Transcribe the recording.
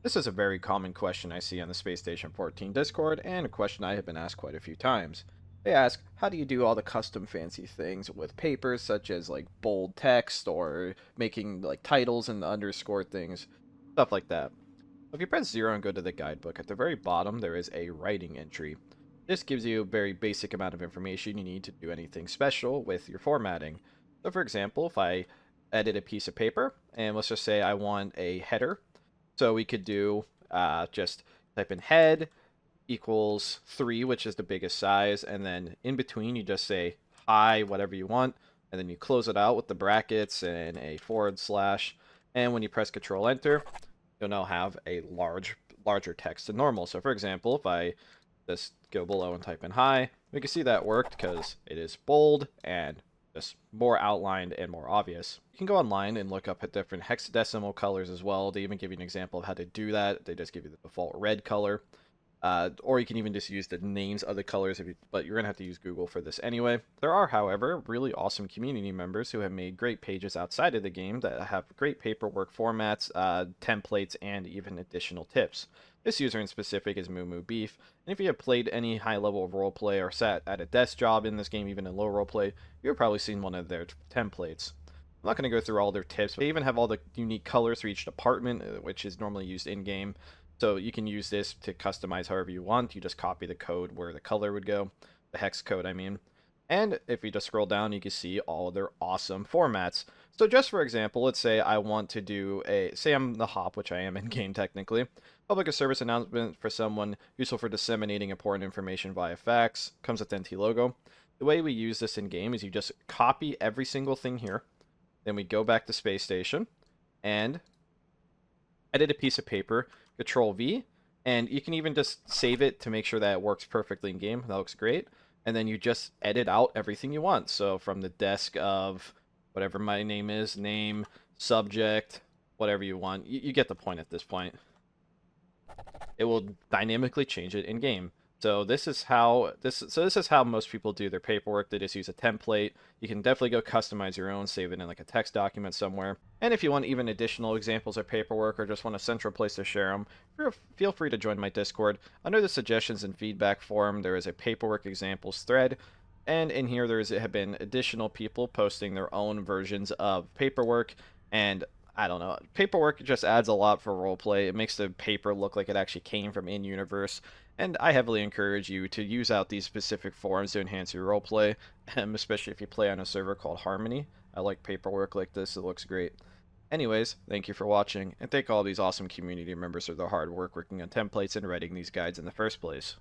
This is a very common question I see on the Space Station 14 Discord, and a question I have been asked quite a few times. They ask, how do you do all the custom fancy things with papers, such as like bold text or making like titles and underscore things, stuff like that. If you press 0 and go to the guidebook, at the very bottom there is a writing entry. This gives you a very basic amount of information you need to do anything special with your formatting. So for example, if I edit a piece of paper, and let's just say I want a header, so we could do just type in head equals 3, which is the biggest size, and then in between you just say hi, whatever you want, and then you close it out with the brackets and a forward slash, and when you press Control Enter, you'll now have a larger text than normal. So for example, if I just go below and type in hi, we can see that worked because it is bold and just more outlined and more obvious. You can go online and look up at different hexadecimal colors as well. They even give you an example of how to do that. They just give you the default red color. Or you can even just use the names of the colors, but you're going to have to use Google for this anyway. There are, however, really awesome community members who have made great pages outside of the game that have great paperwork formats, templates, and even additional tips. This user in specific is Moo Moo Beef, and if you have played any high level of roleplay or sat at a desk job in this game, even in low roleplay, you've probably seen one of their templates. I'm not going to go through all their tips, but they even have all the unique colors for each department, which is normally used in-game. So you can use this to customize however you want. You just copy the code where the color would go, the hex code, I mean. And if you just scroll down, you can see all their awesome formats. So just for example, let's say I want to do say I'm the hop, which I am in game technically. Public service announcement for someone useful for disseminating important information via fax. Comes with NT logo. The way we use this in game is you just copy every single thing here. Then we go back to Space Station and edit a piece of paper, Control V, and you can even just save it to make sure that it works perfectly in game. That looks great. And then you just edit out everything you want. So from the desk of whatever my name is, name, subject, whatever you want. You get the point at this point. It will dynamically change it in game. So this is how most people do their paperwork. They just use a template. You can definitely go customize your own, save it in like a text document somewhere. And if you want even additional examples of paperwork or just want a central place to share them, feel free to join my Discord. Under the suggestions and feedback forum, there is a paperwork examples thread. And in here, have been additional people posting their own versions of paperwork, and I don't know. Paperwork just adds a lot for roleplay. It makes the paper look like it actually came from in-universe, and I heavily encourage you to use out these specific forums to enhance your roleplay, especially if you play on a server called Harmony. I like paperwork like this. It looks great. Anyways, thank you for watching, and thank all these awesome community members for their hard work working on templates and writing these guides in the first place.